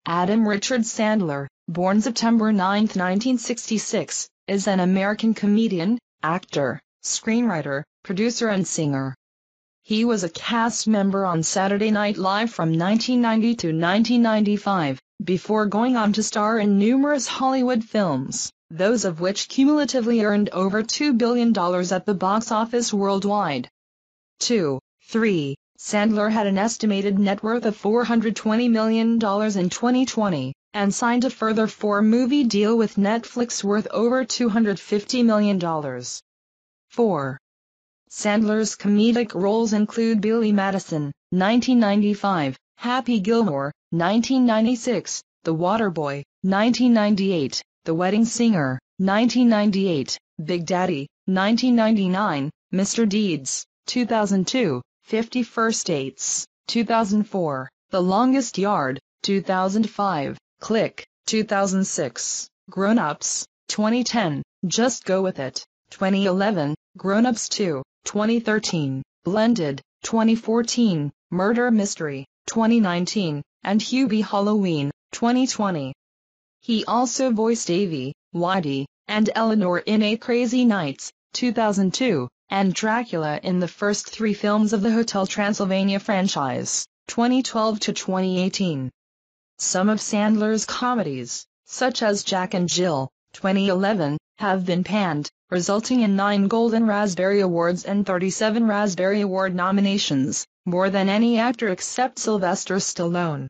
Adam Richard Sandler, born September 9, 1966, is an American comedian, actor, screenwriter, producer and singer. He was a cast member on Saturday Night Live from 1990 to 1995, before going on to star in numerous Hollywood films, those of which cumulatively earned over $2 billion at the box office worldwide. 3. Sandler had an estimated net worth of $420 million in 2020, and signed a further 4-movie deal with Netflix worth over $250 million. 4. Sandler's comedic roles include Billy Madison, 1995, Happy Gilmore, 1996, The Waterboy, 1998, The Wedding Singer, 1998, Big Daddy, 1999, Mr. Deeds, 2002, 50 First Dates, 2004, The Longest Yard, 2005, Click, 2006, Grown Ups, 2010, Just Go With It, 2011, Grown Ups 2, 2013, Blended, 2014, Murder Mystery, 2019, and Hubie Halloween, 2020. He also voiced Davey, Whitey, and Eleanore in 8 Crazy Nights, 2002, and Dracula in the first 3 films of the Hotel Transylvania franchise, 2012 to 2018. Some of Sandler's comedies, such as Jack and Jill, 2011, have been panned, resulting in 9 Golden Raspberry Awards and 37 Raspberry Award nominations, more than any actor except Sylvester Stallone.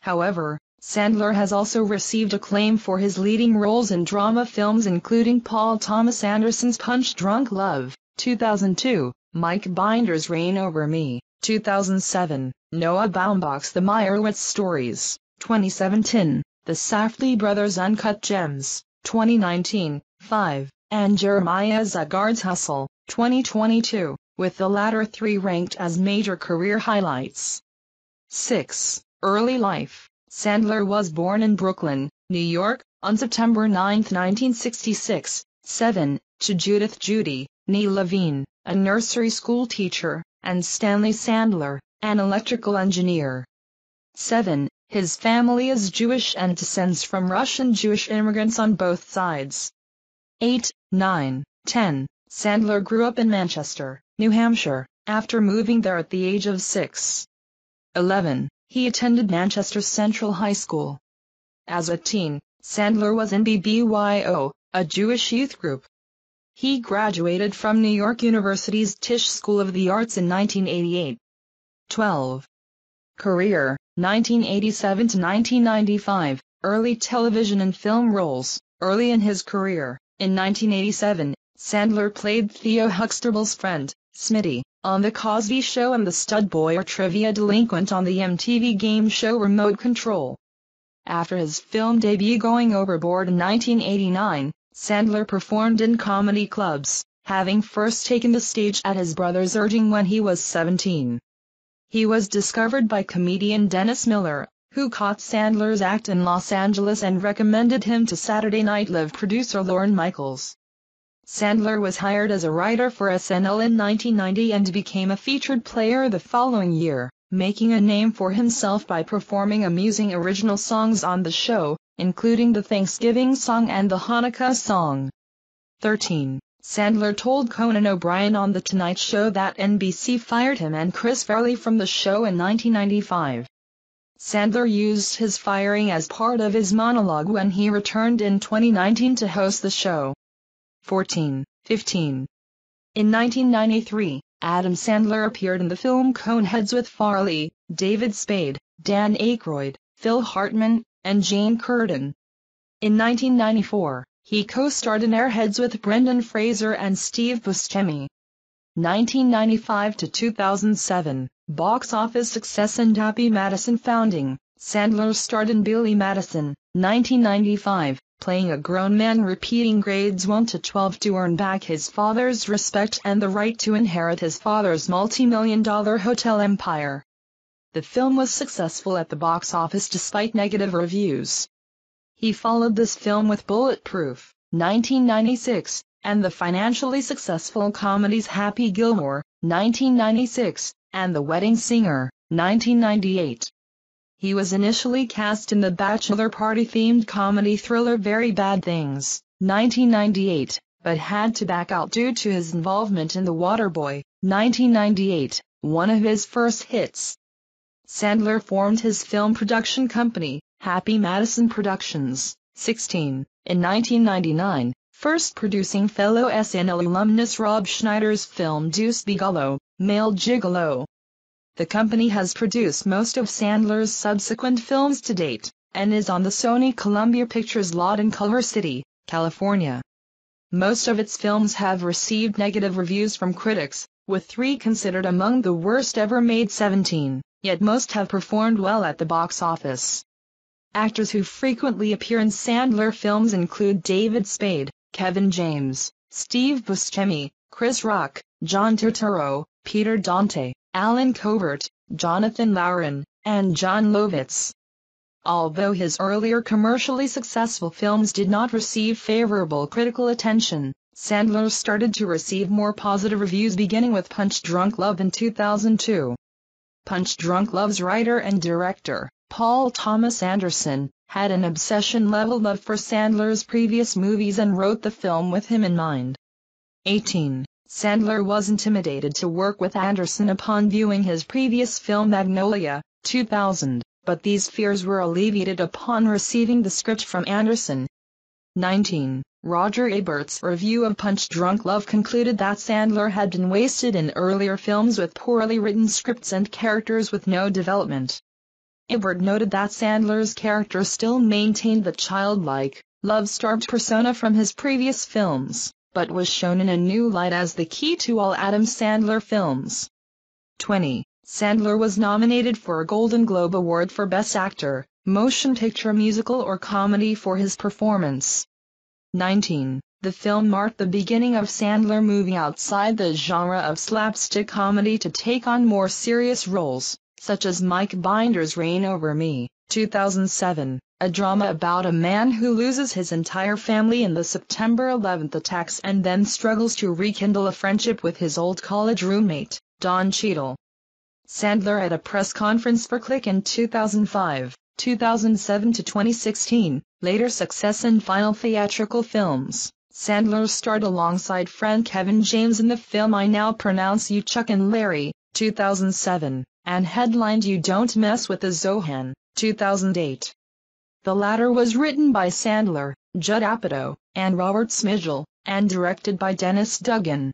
However, Sandler has also received acclaim for his leading roles in drama films including Paul Thomas Anderson's Punch Drunk Love, 2002, Mike Binder's Reign Over Me, 2007, Noah Baumbach's The Meyerowitz Stories, 2017, the Safdie Brothers' Uncut Gems, 2019, 5, and Jeremiah Zagar's Hustle, 2022, with the latter 3 ranked as major career highlights. 6. Early life. Sandler was born in Brooklyn, New York, on September 9, 1966, 7, to Judith Judy, née Levine, a nursery school teacher, and Stanley Sandler, an electrical engineer. 7. His family is Jewish and descends from Russian Jewish immigrants on both sides. 8, 9, 10. Sandler grew up in Manchester, New Hampshire, after moving there at the age of 6. 11. He attended Manchester Central High School. As a teen, Sandler was in BBYO, a Jewish youth group. He graduated from New York University's Tisch School of the Arts in 1988. 12. Career, 1987 to 1995, early television and film roles. Early in his career, in 1987, Sandler played Theo Huxtable's friend, Smitty, on The Cosby Show and the stud boy or trivia delinquent on the MTV game show Remote Control. After his film debut Going Overboard in 1989, Sandler performed in comedy clubs, having first taken the stage at his brother's urging when he was 17. He was discovered by comedian Dennis Miller, who caught Sandler's act in Los Angeles and recommended him to Saturday Night Live producer Lorne Michaels. Sandler was hired as a writer for SNL in 1990 and became a featured player the following year, making a name for himself by performing amusing original songs on the show, including the Thanksgiving song and the Hanukkah song. 13. Sandler told Conan O'Brien on The Tonight Show that NBC fired him and Chris Farley from the show in 1995. Sandler used his firing as part of his monologue when he returned in 2019 to host the show. 14. 15. In 1993, Adam Sandler appeared in the film Coneheads with Farley, David Spade, Dan Aykroyd, Phil Hartman, and Jane Curtin. In 1994, he co-starred in Airheads with Brendan Fraser and Steve Buscemi. 1995 to 2007, box office success and Happy Madison founding. Sandler starred in Billy Madison, 1995, playing a grown man repeating grades 1 to 12 to earn back his father's respect and the right to inherit his father's multi-million-dollar hotel empire. The film was successful at the box office despite negative reviews. He followed this film with Bulletproof, 1996, and the financially successful comedies Happy Gilmore, 1996, and The Wedding Singer, 1998. He was initially cast in the bachelor party-themed comedy thriller Very Bad Things, 1998, but had to back out due to his involvement in The Waterboy, 1998, one of his first hits. Sandler formed his film production company, Hubie Madison Productions, 16, in 1999, first producing fellow SNL alumnus Rob Schneider's film Deuce Bigalow, Male Gigolo. The company has produced most of Sandler's subsequent films to date, and is on the Sony Columbia Pictures lot in Culver City, California. Most of its films have received negative reviews from critics, with 3 considered among the worst ever made. 17, yet most have performed well at the box office. Actors who frequently appear in Sandler films include David Spade, Kevin James, Steve Buscemi, Chris Rock, John Turturro, Peter Dante, Alan Covert, Jonathan Lauren, and John Lovitz. Although his earlier commercially successful films did not receive favorable critical attention, Sandler started to receive more positive reviews beginning with Punch Drunk Love in 2002. Punch Drunk Love's writer and director, Paul Thomas Anderson, had an obsession-level love for Sandler's previous movies and wrote the film with him in mind. 18. Sandler was intimidated to work with Anderson upon viewing his previous film Magnolia, 2000, but these fears were alleviated upon receiving the script from Anderson. 19. Roger Ebert's review of Punch Drunk Love concluded that Sandler had been wasted in earlier films with poorly written scripts and characters with no development. Ebert noted that Sandler's character still maintained the childlike, love-starved persona from his previous films, but was shown in a new light as the key to all Adam Sandler films. 20. Sandler was nominated for a Golden Globe Award for Best Actor, Motion Picture Musical or Comedy for his performance. 19. The film marked the beginning of Sandler moving outside the genre of slapstick comedy to take on more serious roles, such as Mike Binder's Reign Over Me, 2007, a drama about a man who loses his entire family in the September 11th attacks and then struggles to rekindle a friendship with his old college roommate, Don Cheadle. Sandler at a press conference for Click in 2005, 2007 to 2016, later success in final theatrical films. Sandler starred alongside friend Kevin James in the film I Now Pronounce You Chuck and Larry, 2007, and headlined You Don't Mess with the Zohan, 2008. The latter was written by Sandler, Judd Apatow, and Robert Smigel, and directed by Dennis Dugan.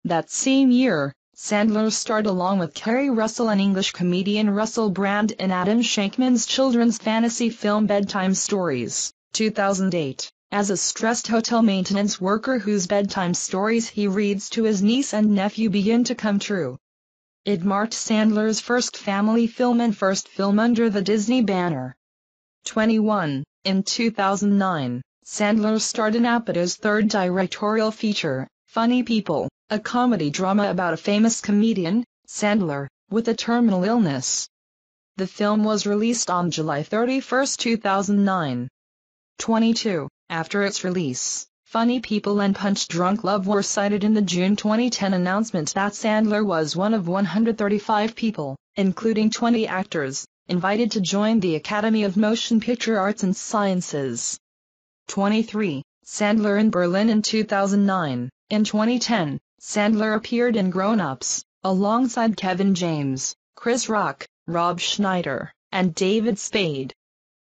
That same year, Sandler starred along with Kerry Russell and English comedian Russell Brand in Adam Shankman's children's fantasy film Bedtime Stories, 2008, as a stressed hotel maintenance worker whose bedtime stories he reads to his niece and nephew begin to come true. It marked Sandler's first family film and first film under the Disney banner. 21. In 2009, Sandler starred in Apatow's third directorial feature, Funny People, a comedy drama about a famous comedian, Sandler, with a terminal illness. The film was released on July 31, 2009. 22. After its release, Funny People and Punch Drunk Love were cited in the June 2010 announcement that Sandler was one of 135 people, including 20 actors, invited to join the Academy of Motion Picture Arts and Sciences. 23. Sandler in Berlin in 2009. In 2010, Sandler appeared in Grown Ups, alongside Kevin James, Chris Rock, Rob Schneider, and David Spade.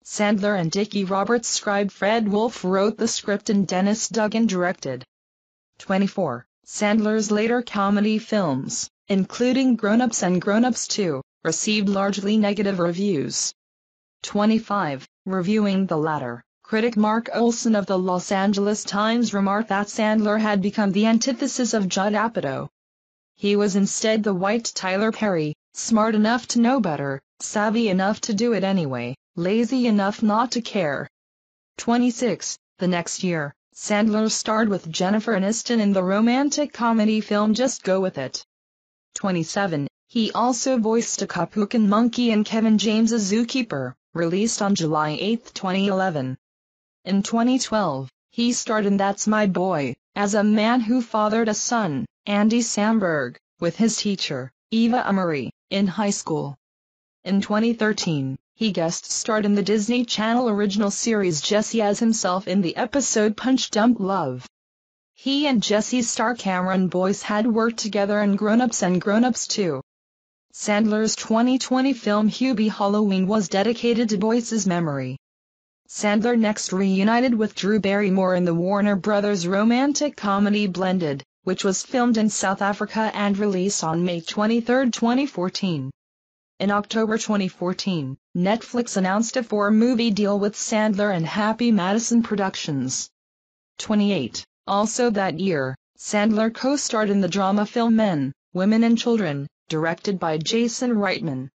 Sandler and Dickie Roberts' scribe Fred Wolf wrote the script and Dennis Dugan directed. 24. Sandler's later comedy films, including Grown Ups and Grown Ups 2, received largely negative reviews. 25. Reviewing the latter, critic Mark Olson of the Los Angeles Times remarked that Sandler had become the antithesis of Judd Apatow. He was instead the white Tyler Perry, smart enough to know better, savvy enough to do it anyway, lazy enough not to care. 26. The next year, Sandler starred with Jennifer Aniston in the romantic comedy film Just Go With It. 27. He also voiced a Capuchin monkey in Kevin James's Zookeeper, released on July 8, 2011. In 2012, he starred in That's My Boy, as a man who fathered a son, Andy Samberg, with his teacher, Eva Amory, in high school. In 2013, He guest starred in the Disney Channel original series Jessie as himself in the episode Punch Dump Love. He and Jessie's star Cameron Boyce had worked together in Grown Ups and Grown Ups 2. Sandler's 2020 film Hubie Halloween was dedicated to Boyce's memory. Sandler next reunited with Drew Barrymore in the Warner Brothers romantic comedy Blended, which was filmed in South Africa and released on May 23, 2014. In October 2014, Netflix announced a 4-movie deal with Sandler and Hubie Madison Productions. 28. Also that year, Sandler co-starred in the drama film Men, Women and Children, directed by Jason Reitman.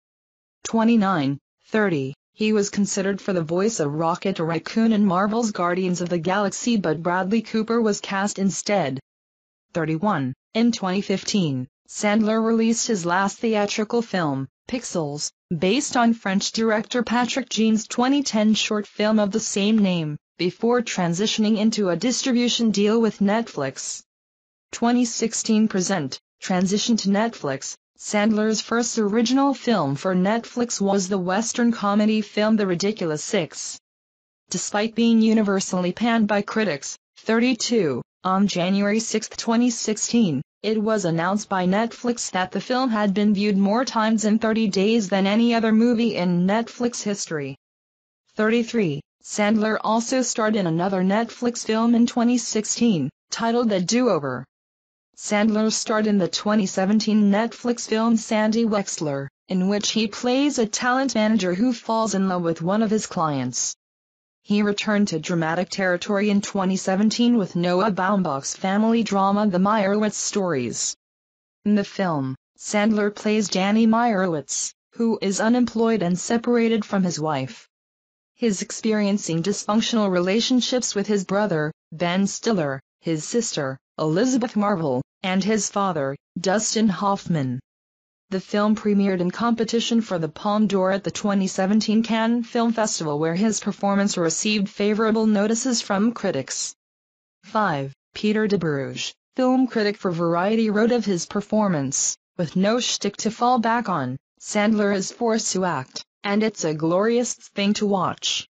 29. 30. He was considered for the voice of Rocket Raccoon in Marvel's Guardians of the Galaxy, but Bradley Cooper was cast instead. 31. In 2015, Sandler released his last theatrical film, Pixels, based on French director Patrick Jean's 2010 short film of the same name, before transitioning into a distribution deal with Netflix. 2016 present, transition to Netflix. Sandler's first original film for Netflix was the Western comedy film The Ridiculous Six. Despite being universally panned by critics, 32, on January 6, 2016, it was announced by Netflix that the film had been viewed more times in 30 days than any other movie in Netflix history. 33. Sandler also starred in another Netflix film in 2016, titled The Do-Over. Sandler starred in the 2017 Netflix film Sandy Wexler, in which he plays a talent manager who falls in love with one of his clients. He returned to dramatic territory in 2017 with Noah Baumbach's family drama The Meyerowitz Stories. In the film, Sandler plays Danny Meyerowitz, who is unemployed and separated from his wife. He is experiencing dysfunctional relationships with his brother, Ben Stiller, his sister, Elizabeth Marvel, and his father, Dustin Hoffman. The film premiered in competition for the Palme d'Or at the 2017 Cannes Film Festival, where his performance received favorable notices from critics. 5. Peter DeBruge, film critic for Variety, wrote of his performance, "With no shtick to fall back on, Sandler is forced to act, and it's a glorious thing to watch."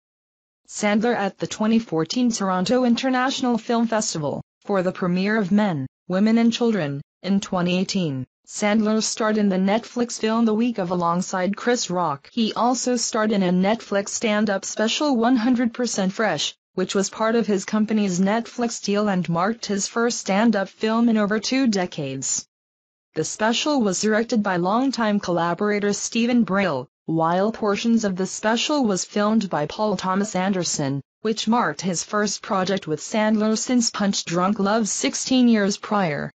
Sandler at the 2014 Toronto International Film Festival, for the premiere of Men, Women and Children. In 2018, Sandler starred in the Netflix film The Week of alongside Chris Rock. He also starred in a Netflix stand-up special 100% Fresh, which was part of his company's Netflix deal and marked his first stand-up film in over 2 decades. The special was directed by longtime collaborator Stephen Braille, while portions of the special was filmed by Paul Thomas Anderson, which marked his first project with Sandler since Punch Drunk Love 16 years prior.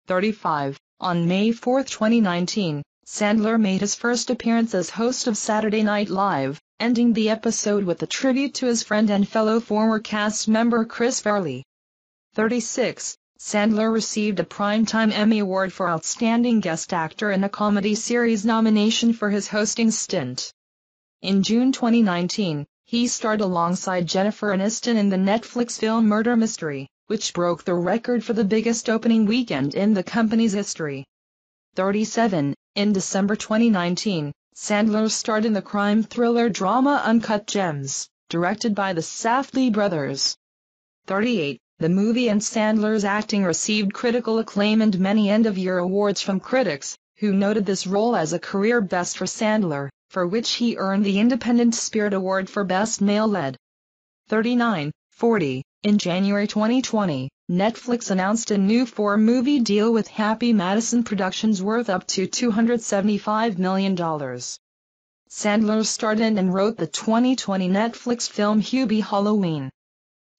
35. On May 4, 2019, Sandler made his first appearance as host of Saturday Night Live, ending the episode with a tribute to his friend and fellow former cast member Chris Farley. 36. Sandler received a Primetime Emmy Award for Outstanding Guest Actor in a Comedy Series nomination for his hosting stint. In June 2019, he starred alongside Jennifer Aniston in the Netflix film Murder Mystery, which broke the record for the biggest opening weekend in the company's history. 37. In December 2019, Sandler starred in the crime thriller drama Uncut Gems, directed by the Safdie brothers. 38. The movie and Sandler's acting received critical acclaim and many end-of-year awards from critics, who noted this role as a career best for Sandler, for which he earned the Independent Spirit Award for Best Male Lead. 39. 40. In January 2020, Netflix announced a new 4-movie deal with Hubie Madison Productions worth up to $275 million. Sandler starred in and wrote the 2020 Netflix film Hubie Halloween.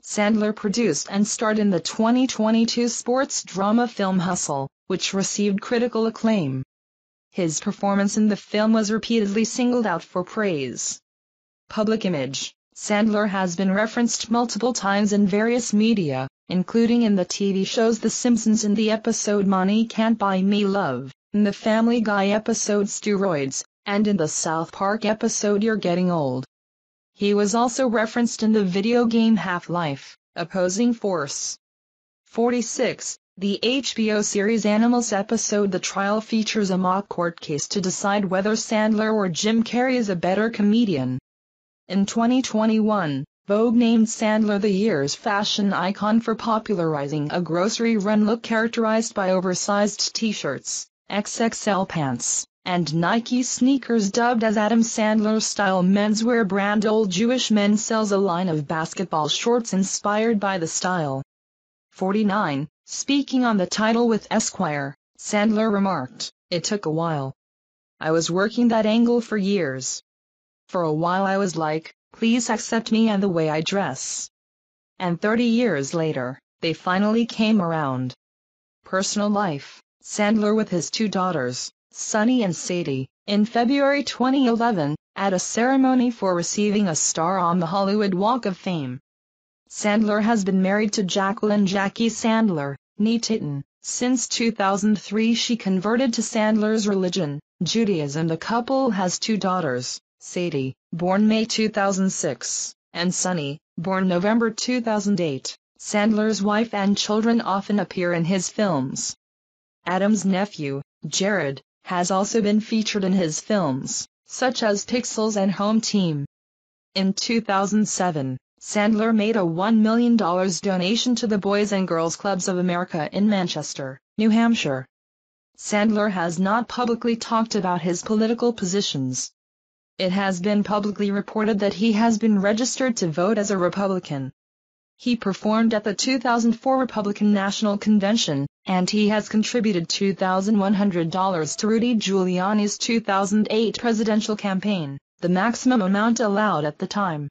Sandler produced and starred in the 2022 sports drama film Hustle, which received critical acclaim. His performance in the film was repeatedly singled out for praise. Public image. Sandler has been referenced multiple times in various media, including in the TV shows The Simpsons in the episode Money Can't Buy Me Love, in the Family Guy episode Steroids, and in the South Park episode You're Getting Old. He was also referenced in the video game Half-Life: Opposing Force. 46. The HBO series Animals episode The Trial features a mock court case to decide whether Sandler or Jim Carrey is a better comedian. In 2021, Vogue named Sandler the year's fashion icon for popularizing a grocery-run look characterized by oversized t-shirts, XXL pants, and Nike sneakers. Dubbed as Adam Sandler-style menswear brand Old Jewish Men sells a line of basketball shorts inspired by the style. 49. Speaking on the title with Esquire, Sandler remarked, "It took a while. I was working that angle for years. For a while I was like, please accept me and the way I dress. And 30 years later, they finally came around." Personal life. Sandler with his two daughters, Sunny and Sadie, in February 2011, at a ceremony for receiving a star on the Hollywood Walk of Fame. Sandler has been married to Jacqueline Jackie Sandler, née Titten, since 2003. She converted to Sandler's religion, Judaism. The couple has two daughters, Sadie, born May 2006, and Sunny, born November 2008. Sandler's wife and children often appear in his films. Adam's nephew, Jared, has also been featured in his films, such as Pixels and Home Team. In 2007, Sandler made a $1 million donation to the Boys and Girls Clubs of America in Manchester, New Hampshire. Sandler has not publicly talked about his political positions. It has been publicly reported that he has been registered to vote as a Republican. He performed at the 2004 Republican National Convention, and he has contributed $2,100 to Rudy Giuliani's 2008 presidential campaign, the maximum amount allowed at the time.